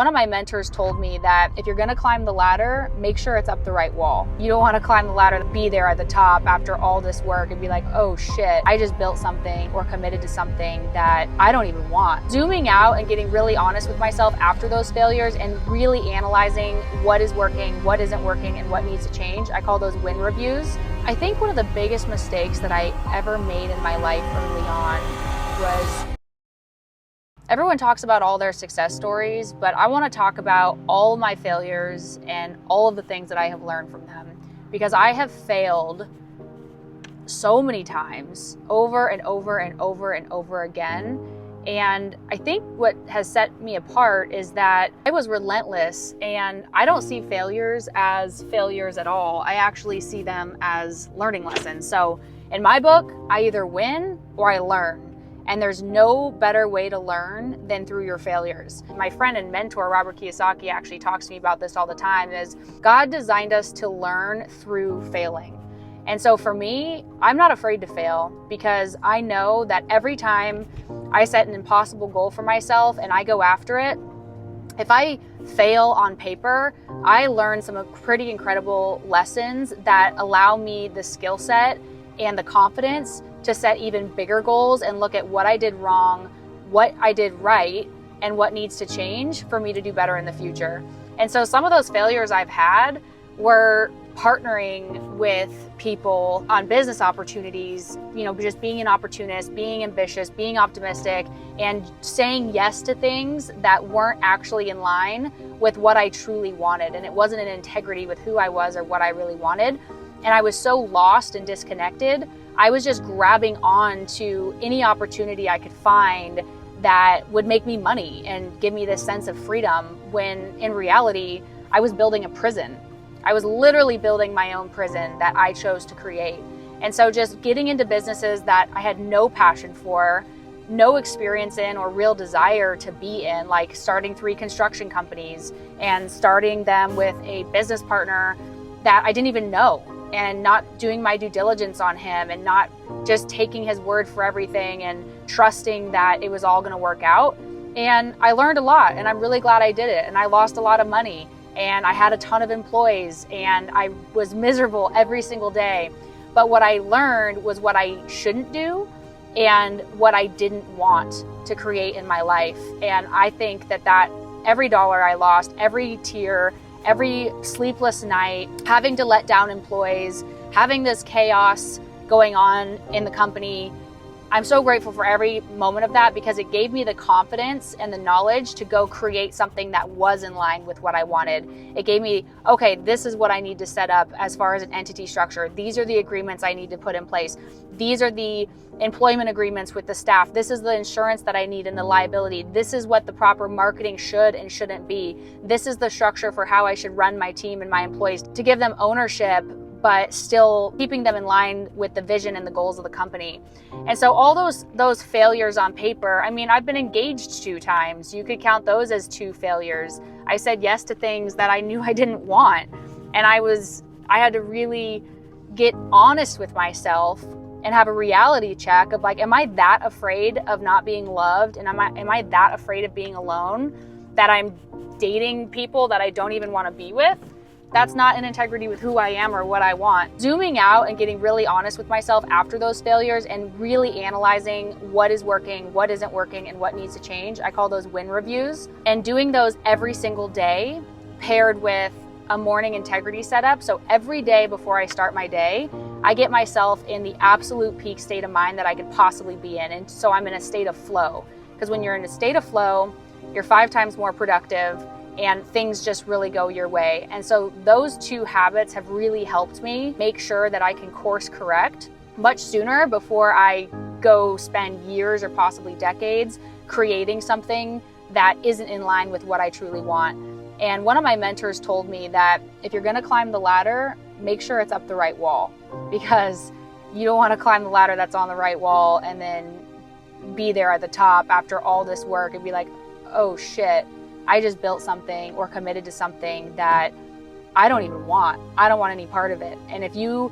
One of my mentors told me that if you're gonna climb the ladder, make sure it's up the right wall. You don't wanna climb the ladder, be there at the top after all this work and be like, oh shit, I just built something or committed to something that I don't even want. Zooming out and getting really honest with myself after those failures and really analyzing what is working, what isn't working, and what needs to change. I call those win reviews. I think one of the biggest mistakes that I ever made in my life early on was everyone talks about all their success stories, but I want to talk about all of my failures and all of the things that I have learned from them, because I have failed so many times over and over and over and over again. And I think what has set me apart is that I was relentless, and I don't see failures as failures at all. I actually see them as learning lessons. So in my book, I either win or I learn. And there's no better way to learn than through your failures. My friend and mentor, Robert Kiyosaki, actually talks to me about this all the time, is God designed us to learn through failing. And so for me, I'm not afraid to fail, because I know that every time I set an impossible goal for myself and I go after it, if I fail on paper, I learn some pretty incredible lessons that allow me the skill set and the confidence to set even bigger goals and look at what I did wrong, what I did right, and what needs to change for me to do better in the future. And so some of those failures I've had were partnering with people on business opportunities, just being an opportunist, being ambitious, being optimistic, and saying yes to things that weren't actually in line with what I truly wanted. And it wasn't in integrity with who I was or what I really wanted. And I was so lost and disconnected. I was just grabbing on to any opportunity I could find that would make me money and give me this sense of freedom, when in reality, I was building a prison. I was literally building my own prison that I chose to create. And so just getting into businesses that I had no passion for, no experience in, or real desire to be in, like starting 3 construction companies and starting them with a business partner that I didn't even know, and not doing my due diligence on him, and not just taking his word for everything and trusting that it was all going to work out. And I learned a lot, and I'm really glad I did it. And I lost a lot of money, and I had a ton of employees, and I was miserable every single day. But what I learned was what I shouldn't do and what I didn't want to create in my life. And I think that every dollar I lost, every tear, every sleepless night, having to let down employees, having this chaos going on in the company, I'm so grateful for every moment of that, because it gave me the confidence and the knowledge to go create something that was in line with what I wanted. It gave me, okay, this is what I need to set up as far as an entity structure. These are the agreements I need to put in place. These are the employment agreements with the staff. This is the insurance that I need and the liability. This is what the proper marketing should and shouldn't be. This is the structure for how I should run my team and my employees, to give them ownership, but still keeping them in line with the vision and the goals of the company. And so all those failures on paper, I've been engaged 2 times. You could count those as 2 failures. I said yes to things that I knew I didn't want. And I had to really get honest with myself and have a reality check of, like, am I that afraid of not being loved? And am I that afraid of being alone that I'm dating people that I don't even want to be with? That's not in integrity with who I am or what I want. Zooming out and getting really honest with myself after those failures and really analyzing what is working, what isn't working, and what needs to change. I call those win reviews. And doing those every single day, paired with a morning integrity setup. So every day before I start my day, I get myself in the absolute peak state of mind that I could possibly be in. And so I'm in a state of flow. Because when you're in a state of flow, you're 5 times more productive, and things just really go your way. And so those 2 habits have really helped me make sure that I can course correct much sooner before I go spend years or possibly decades creating something that isn't in line with what I truly want. And one of my mentors told me that if you're going to climb the ladder, make sure it's up the right wall, because you don't want to climb the ladder that's on the right wall and then be there at the top after all this work and be like, oh shit, I just built something or committed to something that I don't even want. I don't want any part of it. And if you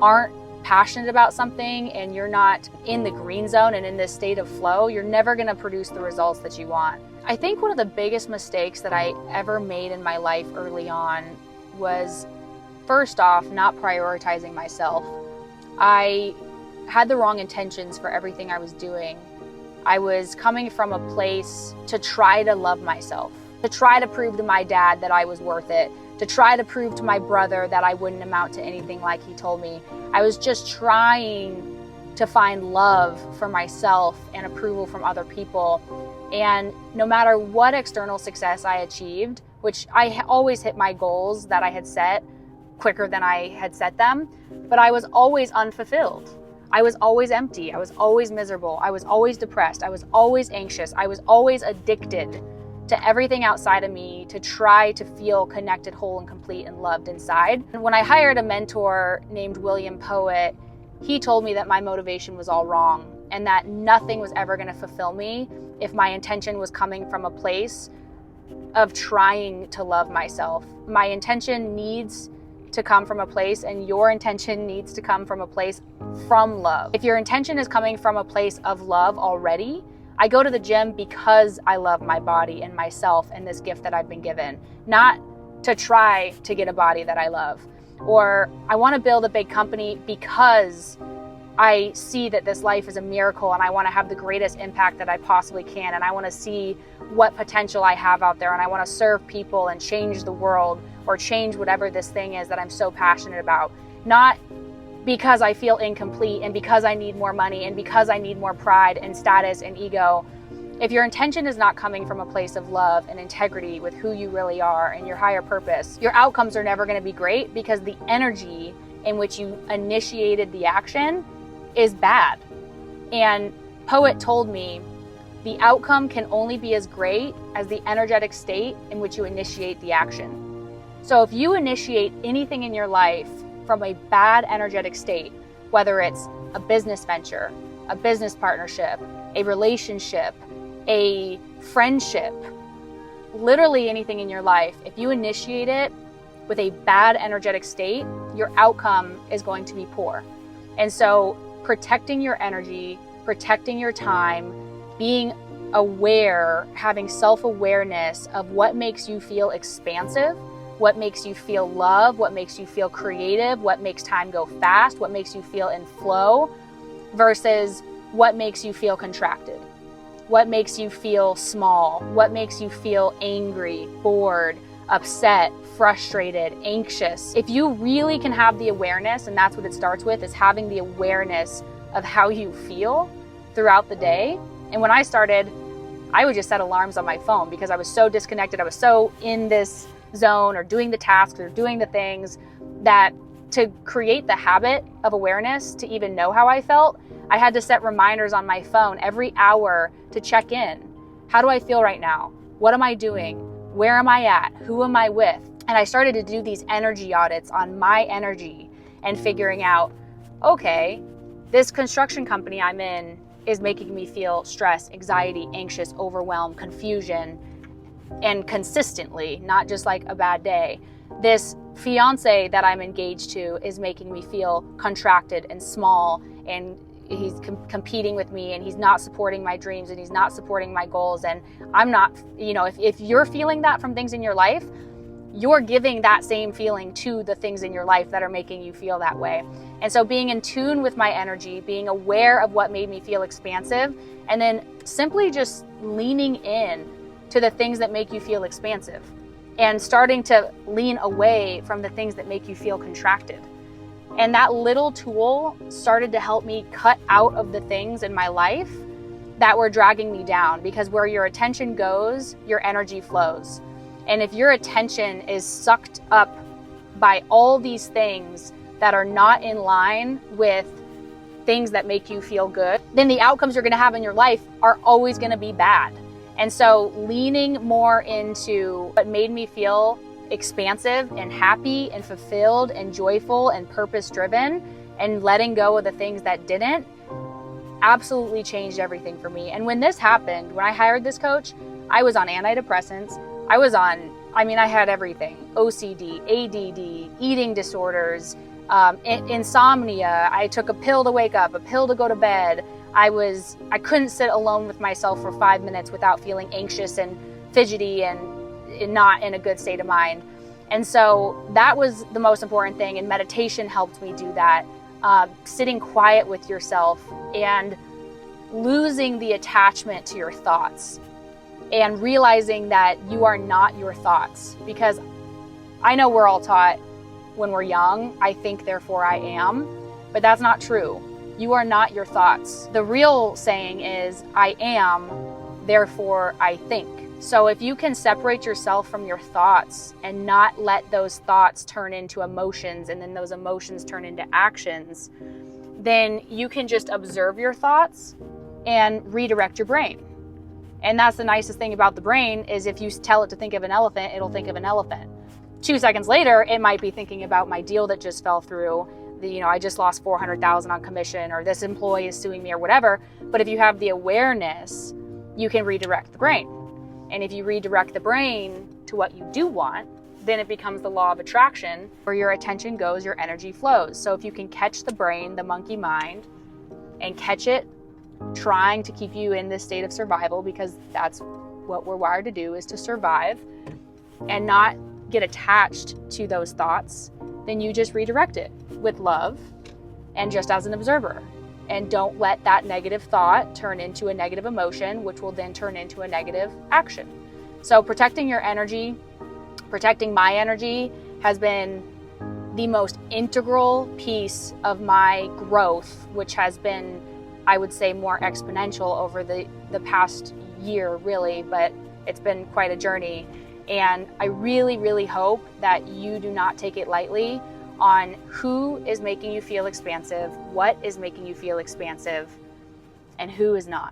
aren't passionate about something and you're not in the green zone and in this state of flow, you're never going to produce the results that you want. I think one of the biggest mistakes that I ever made in my life early on was, first off, not prioritizing myself. I had the wrong intentions for everything I was doing. I was coming from a place to try to love myself, to try to prove to my dad that I was worth it, to try to prove to my brother that I wouldn't amount to anything like he told me. I was just trying to find love for myself and approval from other people. And no matter what external success I achieved, which I always hit my goals that I had set quicker than I had set them, but I was always unfulfilled. I was always empty. I was always miserable. I was always depressed. I was always anxious. I was always addicted to everything outside of me to try to feel connected, whole, and complete and loved inside. And when I hired a mentor named William Poet, he told me that my motivation was all wrong and that nothing was ever going to fulfill me if my intention was coming from a place of trying to love myself. My intention needs to come from a place, and your intention needs to come from a place from love. If your intention is coming from a place of love already, I go to the gym because I love my body and myself and this gift that I've been given, not to try to get a body that I love. Or I want to build a big company because I see that this life is a miracle and I want to have the greatest impact that I possibly can. And I want to see what potential I have out there. And I want to serve people and change the world or change whatever this thing is that I'm so passionate about. Not because I feel incomplete and because I need more money and because I need more pride and status and ego. If your intention is not coming from a place of love and integrity with who you really are and your higher purpose, your outcomes are never going to be great because the energy in which you initiated the action is bad. And Poet told me the outcome can only be as great as the energetic state in which you initiate the action. So if you initiate anything in your life from a bad energetic state, whether it's a business venture, a business partnership, a relationship, a friendship, literally anything in your life, if you initiate it with a bad energetic state, your outcome is going to be poor. And so protecting your energy, protecting your time, being aware, having self-awareness of what makes you feel expansive, what makes you feel love, what makes you feel creative, what makes time go fast, what makes you feel in flow versus what makes you feel contracted, what makes you feel small, what makes you feel angry, bored, upset, frustrated, anxious. If you really can have the awareness, and that's what it starts with, is having the awareness of how you feel throughout the day. And when I started, I would just set alarms on my phone because I was so disconnected. I was so in this zone or doing the tasks or doing the things that to create the habit of awareness to even know how I felt, I had to set reminders on my phone every hour to check in. How do I feel right now? What am I doing? Where am I at? Who am I with? And I started to do these energy audits on my energy and figuring out, okay, this construction company I'm in is making me feel stress, anxiety, anxious, overwhelmed, confusion, and consistently, not just like a bad day. This fiance that I'm engaged to is making me feel contracted and small, and he's competing with me, and he's not supporting my dreams, and he's not supporting my goals. And I'm not, if you're feeling that from things in your life, you're giving that same feeling to the things in your life that are making you feel that way. And so being in tune with my energy, being aware of what made me feel expansive, and then simply just leaning in to the things that make you feel expansive and starting to lean away from the things that make you feel contracted. And that little tool started to help me cut out of the things in my life that were dragging me down, because where your attention goes, your energy flows. And if your attention is sucked up by all these things that are not in line with things that make you feel good, then the outcomes you're going to have in your life are always going to be bad. And so leaning more into what made me feel expansive and happy and fulfilled and joyful and purpose-driven, and letting go of the things that didn't, absolutely changed everything for me. And when this happened, when I hired this coach, I was on antidepressants. I had everything: OCD, ADD, eating disorders, insomnia. I took a pill to wake up, a pill to go to bed. I couldn't sit alone with myself for 5 minutes without feeling anxious and fidgety and not in a good state of mind. And so that was the most important thing, and meditation helped me do that. Sitting quiet with yourself and losing the attachment to your thoughts and realizing that you are not your thoughts. Because I know we're all taught when we're young, I think, therefore I am, but that's not true. You are not your thoughts. The real saying is, I am, therefore I think. So if you can separate yourself from your thoughts and not let those thoughts turn into emotions and then those emotions turn into actions, then you can just observe your thoughts and redirect your brain. And that's the nicest thing about the brain, is if you tell it to think of an elephant, it'll think of an elephant. 2 seconds later, it might be thinking about my deal that just fell through, I just lost $400,000 on commission, or this employee is suing me, or whatever. But if you have the awareness, you can redirect the brain. And if you redirect the brain to what you do want, then it becomes the law of attraction. Where your attention goes, your energy flows. So if you can catch the brain, the monkey mind, and catch it trying to keep you in this state of survival, because that's what we're wired to do, is to survive, and not get attached to those thoughts, then you just redirect it with love and just as an observer. And don't let that negative thought turn into a negative emotion, which will then turn into a negative action. So protecting your energy, protecting my energy, has been the most integral piece of my growth, which has been, I would say, more exponential over the past year, really, but it's been quite a journey. And I really, really hope that you do not take it lightly on who is making you feel expansive, what is making you feel expansive, and who is not.